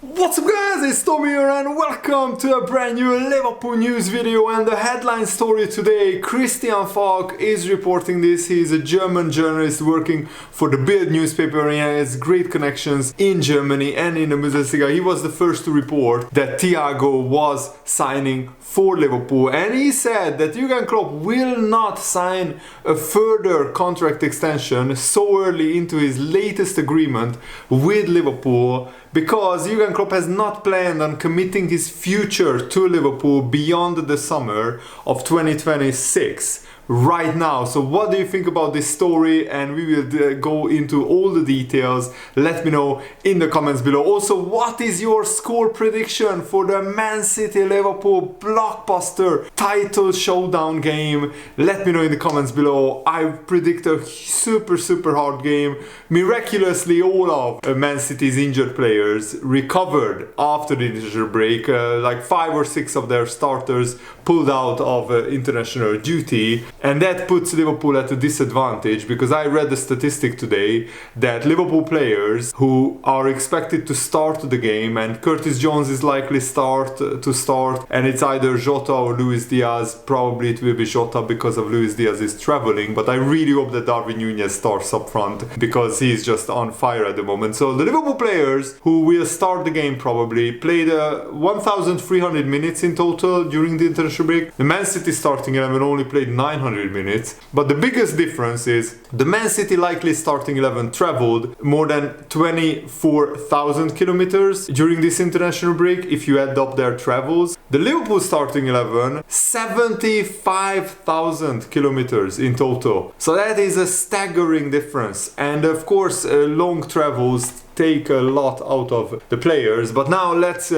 What's up guys, it's Tommy here and welcome to a brand new Liverpool news video. And the headline story today, Christian Falk is reporting this. He's a German journalist working for the Bild newspaper and he has great connections in Germany and in the Bundesliga. He was the first to report that Thiago was signing for Liverpool, and he said that Jurgen Klopp will not sign a further contract extension so early into his latest agreement with Liverpool, because Jurgen Klopp has not planned on committing his future to Liverpool beyond the summer of 2026 right now. So what do you think about this story? And we will go into all the details. Let me know in the comments below. Also, what is your score prediction for the Man City Liverpool blockbuster title showdown game? Let me know in the comments below. I predict a super hard game. Miraculously, all of Man City's injured players recovered after the international break. Like 5 or 6 of their starters pulled out of international duty, and that puts Liverpool at a disadvantage, because I read the statistic today that Liverpool players who are expected to start the game, and Curtis Jones is likely to start, and it's either Jota or Luis Diaz. Probably it will be Jota because of Luis Diaz's traveling, but I really hope that Darwin Núñez starts up front because he's just on fire at the moment. So the Liverpool players who will start the game probably played 1,300 minutes in total during the international break. The Man City starting 11 only played 900 minutes. But the biggest difference is the Man City likely starting 11 traveled more than 24,000 kilometers during this international break if you add up their travels. The Liverpool starting 11, 75,000 kilometers in total. So that is a staggering difference. And of course, long travels take a lot out of the players. But now let's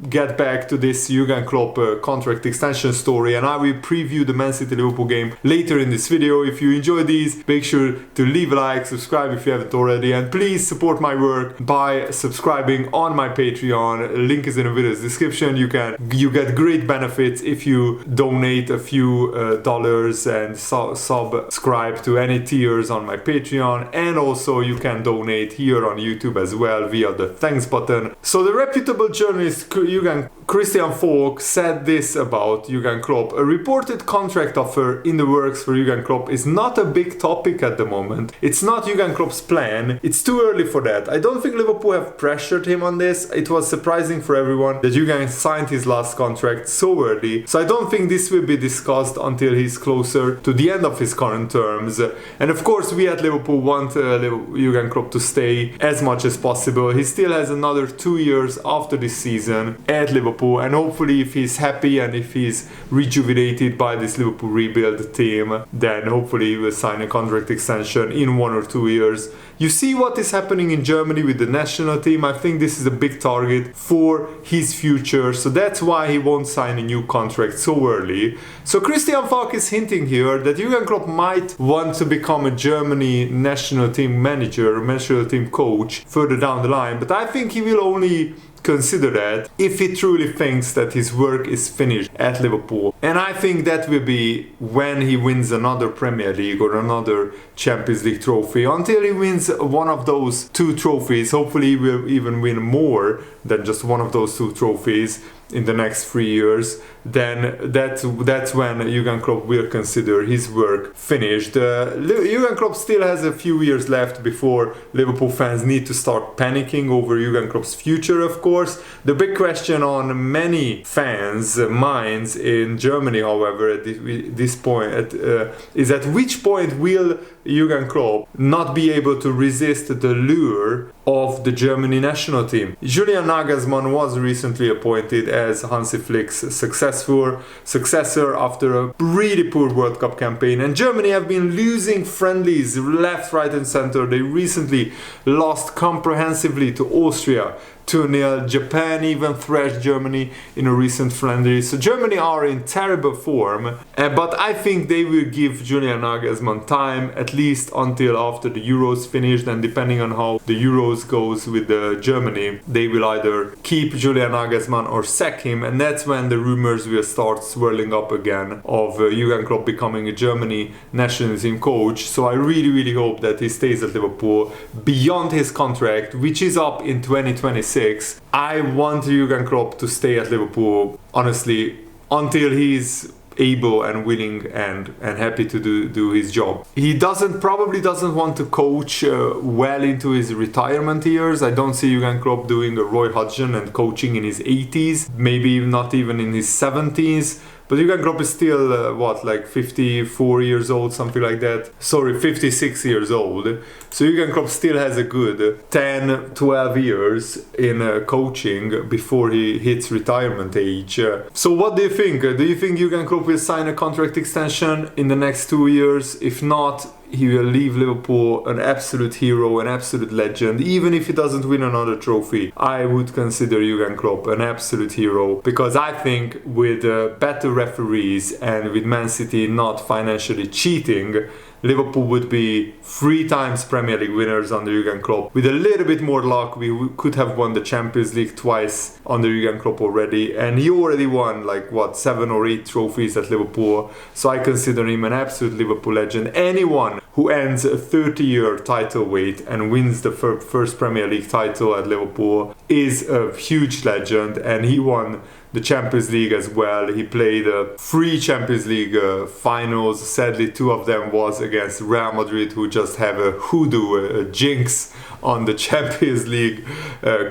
get back to this Jurgen Klopp contract extension story, and I will preview the Man City Liverpool game later in this video. If you enjoy these, make sure to leave a like, subscribe if you haven't already, and please support my work by subscribing on my Patreon. Link is in the video's description. You get great benefits if you donate a few dollars and subscribe to any tiers on my Patreon, and also you can donate here on YouTube as well via the thanks button. So the reputable journalist Christian Falk said this about Jurgen Klopp: a reported contract offer in the works for Jurgen Klopp is not a big topic at the moment. It's not Jurgen Klopp's plan. It's too early for that. I don't think Liverpool have pressured him on this. It was surprising for everyone that Jurgen signed his last contract so early. So I don't think this will be discussed until he's closer to the end of his current terms. And of course, we at Liverpool want Jurgen Klopp to stay as much as possible. He still has another 2 years after this season at Liverpool, and hopefully if he's happy and if he's rejuvenated by this Liverpool rebuild team, then hopefully he will sign a contract extension in 1 or 2 years. You see what is happening in Germany with the national team. I think this is a big target for his future, so that's why he won't sign a new contract so early. So Christian Falk is hinting here that Jurgen Klopp might want to become a Germany national team manager, national team coach further down the line, but I think he will only consider that if he truly thinks that his work is finished at Liverpool. And I think that will be when he wins another Premier League or another Champions League trophy. Until he wins one of those 2 trophies, hopefully he will even win more than just one of those 2 trophies in the next 3 years, then that's when Jurgen Klopp will consider his work finished. Jurgen Klopp still has a few years left before Liverpool fans need to start panicking over Jurgen Klopp's future, of course. The big question on many fans' minds in Germany, however, at this point is at which point will Jurgen Klopp not be able to resist the lure of the Germany national team. Julian Nagelsmann was recently appointed as Hansi Flick's successor after a really poor World Cup campaign, and Germany have been losing friendlies left, right and center. They recently lost comprehensively to Austria 2-0. Japan even thrashed Germany in a recent friendly. So Germany are in terrible form, but I think they will give Julian Nagelsmann time at least until after the Euros finished, and depending on how the Euros goes with Germany, they will either keep Julian Nagelsmann or sack him, and that's when the rumors will start swirling up again of Jurgen Klopp becoming a Germany national team coach. So I really hope that he stays at Liverpool beyond his contract, which is up in 2026. 26. I want Jurgen Klopp to stay at Liverpool, honestly, until he's able and willing and happy to do his job. He probably doesn't want to coach well into his retirement years. I don't see Jurgen Klopp doing a Roy Hodgson and coaching in his 80s, maybe not even in his 70s. But Jurgen Klopp is still, 54 years old, something like that. Sorry, 56 years old. So Jurgen Klopp still has a good 10, 12 years in coaching before he hits retirement age. So what do you think? Do you think Jurgen Klopp will sign a contract extension in the next 2 years? If not, he will leave Liverpool an absolute hero, an absolute legend. Even if he doesn't win another trophy, I would consider Jurgen Klopp an absolute hero, because I think with better referees and with Man City not financially cheating, Liverpool would be 3 times Premier League winners under Jurgen Klopp. With a little bit more luck, we could have won the Champions League twice under Jurgen Klopp already. And he already won 7 or 8 trophies at Liverpool. So I consider him an absolute Liverpool legend. Anyone who ends a 30-year title wait and wins the first Premier League title at Liverpool is a huge legend. And he won the Champions League as well. He played 3 Champions League finals. Sadly, 2 of them was against Real Madrid, who just have a hoodoo, a jinx on the Champions League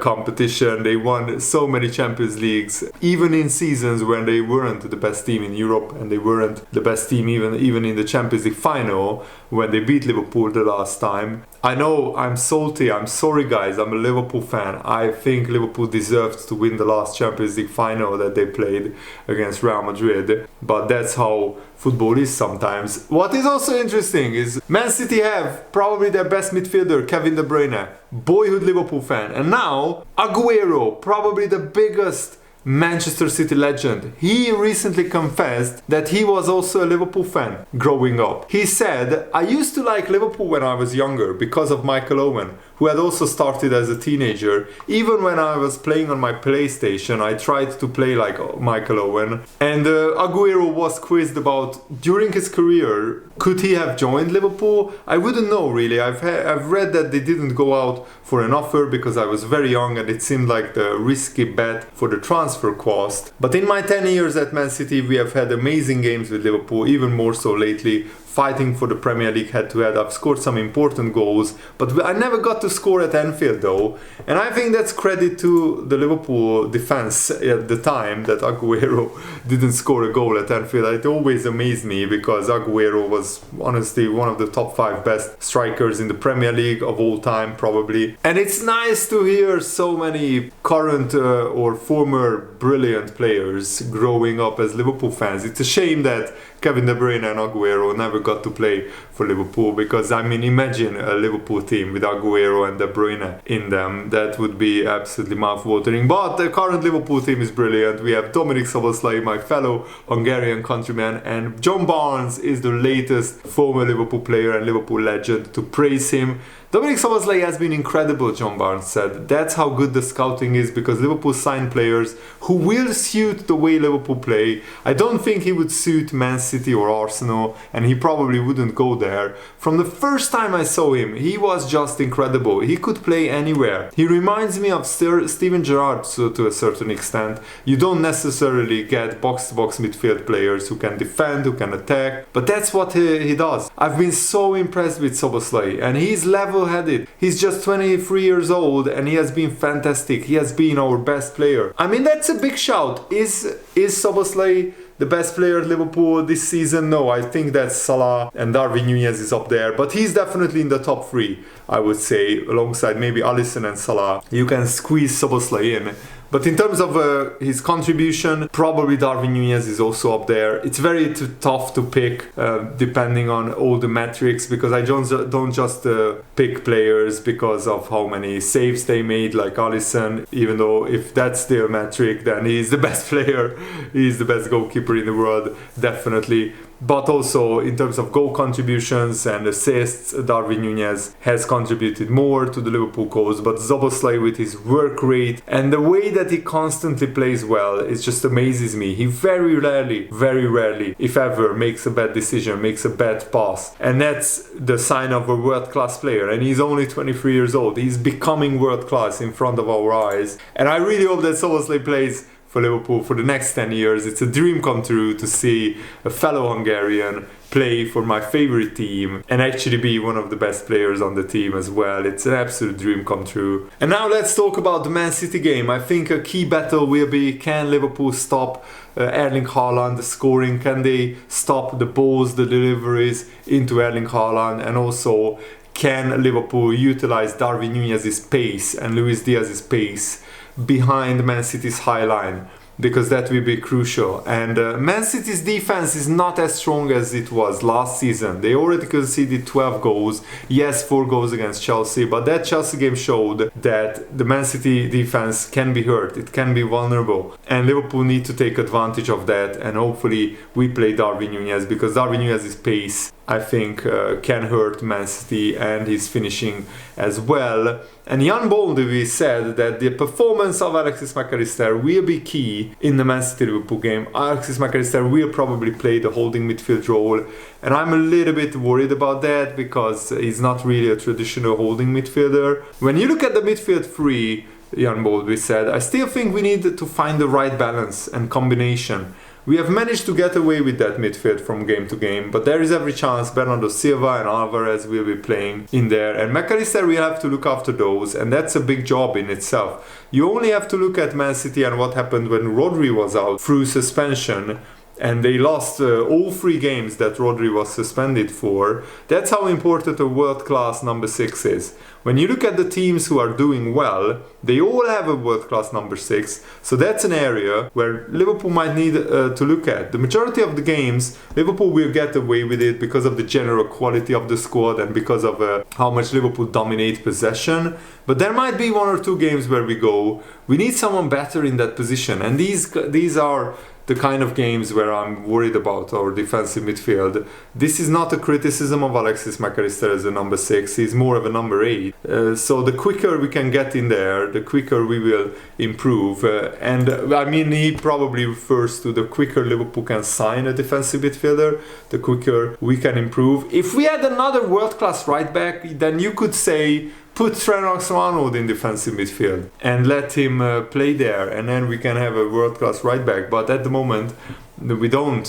competition. They won so many Champions Leagues, even in seasons when they weren't the best team in Europe, and they weren't the best team even in the Champions League final when they beat Liverpool the last time. I know I'm salty, I'm sorry guys, I'm a Liverpool fan. I think Liverpool deserved to win the last Champions League final that they played against Real Madrid, but that's how football is sometimes. What is also interesting is Man City have probably their best midfielder, Kevin De Bruyne, boyhood Liverpool fan, and now Aguero, probably the biggest Manchester City legend. He recently confessed that he was also a Liverpool fan growing up. He said, "I used to like Liverpool when I was younger because of Michael Owen, who had also started as a teenager. Even when I was playing on my PlayStation, I tried to play like Michael Owen." And Aguero was quizzed about, during his career, could he have joined Liverpool? I wouldn't know really. I've read that they didn't go out for an offer because I was very young and it seemed like the risky bet for the transfer cost. But in my 10 years at Man City, we have had amazing games with Liverpool, even more so lately. Fighting for the Premier League head-to-head. I've scored some important goals, but I never got to score at Anfield though. And I think that's credit to the Liverpool defense at the time that Aguero didn't score a goal at Anfield. It always amazed me because Aguero was honestly one of the top 5 best strikers in the Premier League of all time, probably. And it's nice to hear so many current or former brilliant players growing up as Liverpool fans. It's a shame that Kevin De Bruyne and Aguero never got to play for Liverpool, because I mean, imagine a Liverpool team with Aguero and De Bruyne in them. That would be absolutely mouth-watering. But the current Liverpool team is brilliant. We have Dominik Szoboszlai, my fellow Hungarian countryman, and John Barnes is the latest former Liverpool player and Liverpool legend to praise him. Dominik Szoboszlai has been incredible, John Barnes said. That's how good the scouting is, because Liverpool sign players who will suit the way Liverpool play. I don't think he would suit Man City or Arsenal, and he probably wouldn't go there. From the first time I saw him, he was just incredible. He could play anywhere. He reminds me of Steven Gerrard to a certain extent. You don't necessarily get box-to-box midfield players who can defend, who can attack, but that's what he does. I've been so impressed with Szoboszlai, and he's level-headed. He's just 23 years old, and he has been fantastic. He has been our best player. I mean, that's a big shout. Is Szoboszlai the best player at Liverpool this season? No, I think that Salah and Darwin Núñez is up there, but he's definitely in the top 3, I would say, alongside maybe Alisson and Salah. You can squeeze Szoboszlai in. But in terms of his contribution, probably Darwin Núñez is also up there. It's very tough to pick depending on all the metrics, because I don't just pick players because of how many saves they made, like Alisson, even though if that's their metric, then he's the best player. He's the best goalkeeper in the world, definitely. but also in terms of goal contributions and assists, Darwin Núñez has contributed more to the Liverpool goals. But Szoboszlai, with his work rate and the way that he constantly plays well, it just amazes me. He very rarely, if ever, makes a bad decision, makes a bad pass, and that's the sign of a world-class player. And he's only 23 years old. He's becoming world-class in front of our eyes, and I really hope that Szoboszlai plays for Liverpool for the next 10 years. It's a dream come true to see a fellow Hungarian play for my favorite team and actually be one of the best players on the team as well. It's an absolute dream come true. And now let's talk about the Man City game. I think a key battle will be, can Liverpool stop Erling Haaland scoring? Can they stop the balls, the deliveries into Erling Haaland? And also, can Liverpool utilize Darwin Núñez's pace and Luis Diaz's pace behind Man City's high line? Because that will be crucial. And Man City's defense is not as strong as it was last season. They already conceded 12 goals. Yes, 4 goals against Chelsea, but that Chelsea game showed that the Man City defense can be hurt. It can be vulnerable. And Liverpool need to take advantage of that. And hopefully we play Darwin Núñez, because Darwin Núñez's pace, I think, can hurt Man City and his finishing as well. And Jan Boldevi said that the performance of Alexis Mac Allister will be key in the Man City Liverpool game. Alexis Mac Allister will probably play the holding midfield role, and I'm a little bit worried about that because he's not really a traditional holding midfielder. When you look at the midfield three, Jan Boldevi said, I still think we need to find the right balance and combination. We have managed to get away with that midfield from game to game, but there is every chance Bernardo Silva and Alvarez will be playing in there, and Mac Allister will have to look after those, and that's a big job in itself. You only have to look at Man City and what happened when Rodri was out through suspension, and they lost all 3 games that Rodri was suspended for. That's how important a world-class number 6 is. When you look at the teams who are doing well, they all have a world-class number 6. So that's an area where Liverpool might need to look at. The majority of the games, Liverpool will get away with it because of the general quality of the squad and because of how much Liverpool dominate possession. But there might be 1 or 2 games where we need someone better in that position. And these are the kind of games where I'm worried about our defensive midfield. This is not a criticism of Alexis Mac Allister as a number 6, he's more of a number 8. So the quicker we can get in there, the quicker we will improve. And I mean, he probably refers to the quicker Liverpool can sign a defensive midfielder, the quicker we can improve. If we had another world-class right back, then you could say, put Trent Alexander-Arnold in defensive midfield and let him play there, and then we can have a world-class right back. But at the moment, we don't.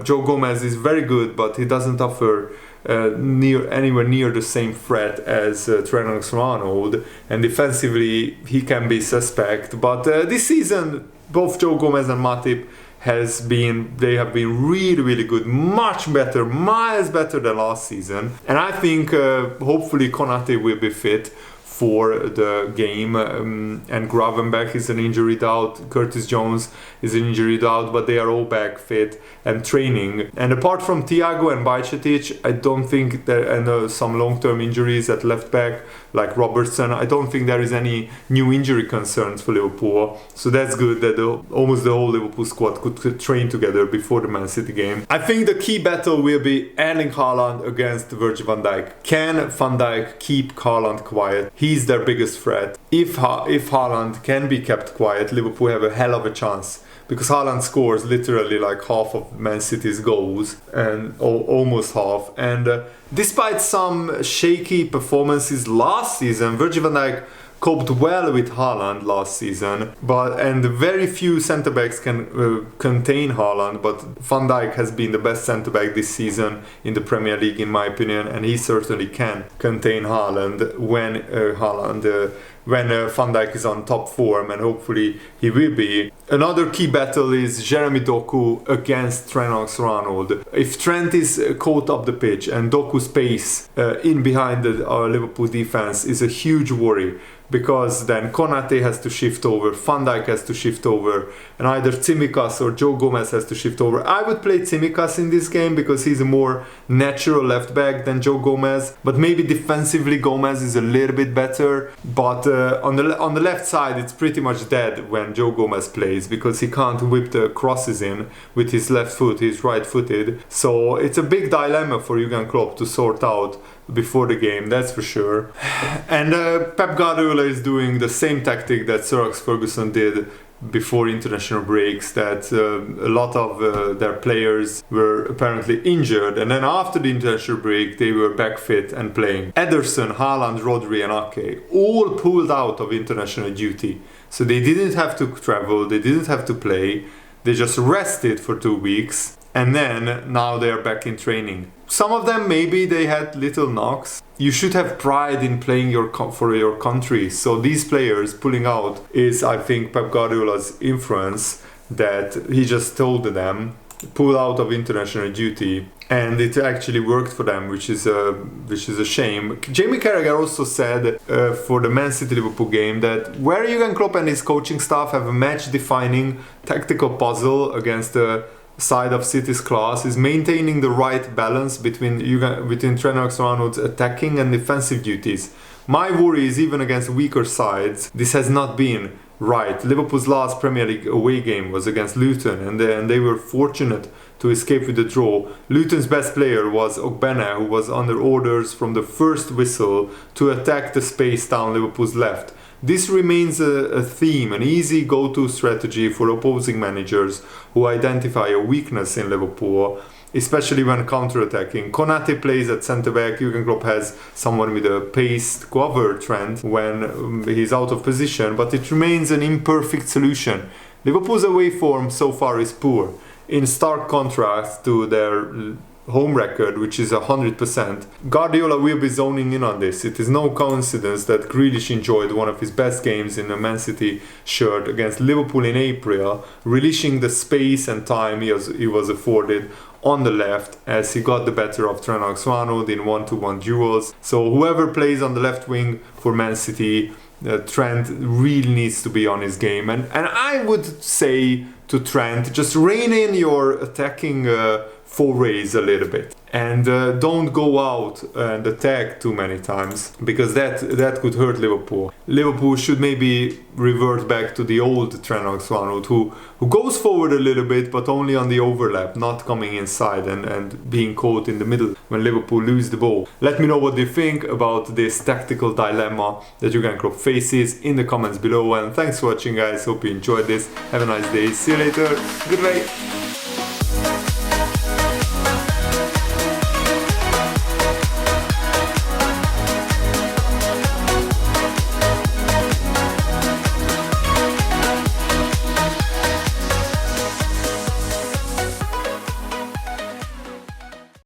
Joe Gomez is very good, but he doesn't offer anywhere near the same threat as Trent Alexander-Arnold, and defensively he can be suspect. But this season, both Joe Gomez and Matip have been really good, much better, miles better than last season. And I think hopefully Konate will be fit for the game, and Gravenberch is an injury doubt, Curtis Jones is an injury doubt, but they are all back fit and training. And apart from Thiago and Bajcetic, I don't think and some long-term injuries at left back like Robertson, I don't think there is any new injury concerns for Liverpool. So that's good that almost the whole Liverpool squad could train together before the Man City game. I think the key battle will be Erling Haaland against Virgil van Dijk. Can Van Dijk keep Haaland quiet? He's their biggest threat. If Haaland can be kept quiet, Liverpool have a hell of a chance, because Haaland scores literally like half of Man City's goals, and almost half. And despite some shaky performances last season, Virgil van Dijk coped well with Haaland last season, and very few centre-backs can contain Haaland, but Van Dijk has been the best centre-back this season in the Premier League in my opinion, and he certainly can contain Haaland when Van Dijk is on top form, and hopefully he will be. Another key battle is Jeremy Doku against Trent Alexander-Arnold. If Trent is caught up the pitch and Doku's pace in behind our Liverpool defense is a huge worry, because then Konate has to shift over, Van Dijk has to shift over, and either Tsimikas or Joe Gomez has to shift over. I would play Tsimikas in this game because he's a more natural left back than Joe Gomez, but maybe defensively Gomez is a little bit better. But on the left side it's pretty much dead when Joe Gomez plays, because he can't whip the crosses in with his left foot. He's right-footed, so it's a big dilemma for Jurgen Klopp to sort out before the game, that's for sure. And Pep Guardiola is doing the same tactic that Sir Alex Ferguson did before international breaks, that a lot of their players were apparently injured, and then after the international break they were back fit and playing. Ederson, Haaland, Rodri and Ake all pulled out of international duty, so they didn't have to travel, they didn't have to play, they just rested for 2 weeks, and then now they are back in training. Some of them, maybe they had little knocks. You should have pride in playing for your country. So these players pulling out is, I think, Pep Guardiola's influence, that he just told them, pull out of international duty, and it actually worked for them, which is a shame. Jamie Carragher also said for the Man City Liverpool game that where Jurgen Klopp and his coaching staff have a match-defining tactical puzzle against the side of City's class is maintaining the right balance between Trent Alexander-Arnold's attacking and defensive duties. My worry is, even against weaker sides, this has not been right. Liverpool's last Premier League away game was against Luton, and they were fortunate to escape with the draw. Luton's best player was Ogbene, who was under orders from the first whistle to attack the space down Liverpool's left. This remains a theme, an easy go-to strategy for opposing managers who identify a weakness in Liverpool, especially when counter-attacking. Konate plays at centre-back. Jurgen Klopp has someone with a pace to cover Trent when he's out of position, but it remains an imperfect solution. Liverpool's away form so far is poor, in stark contrast to their home record, which is 100%. Guardiola will be zoning in on this. It is no coincidence that Grealish enjoyed one of his best games in a Man City shirt against Liverpool in April, relishing the space and time he was afforded on the left, as he got the better of Trent Alexander-Arnold in 1-to-1 duels. So whoever plays on the left wing for Man City, Trent really needs to be on his game, and I would say to Trent, just rein in your attacking forays a little bit, and don't go out and attack too many times, because that could hurt Liverpool. Liverpool should maybe revert back to the old Trent Alexander-Arnold, who goes forward a little bit, but only on the overlap, not coming inside and being caught in the middle when Liverpool lose the ball. Let me know what you think about this tactical dilemma that Jurgen Klopp faces in the comments below, and thanks for watching, guys. Hope you enjoyed this. Have a nice day. See you later. Goodbye.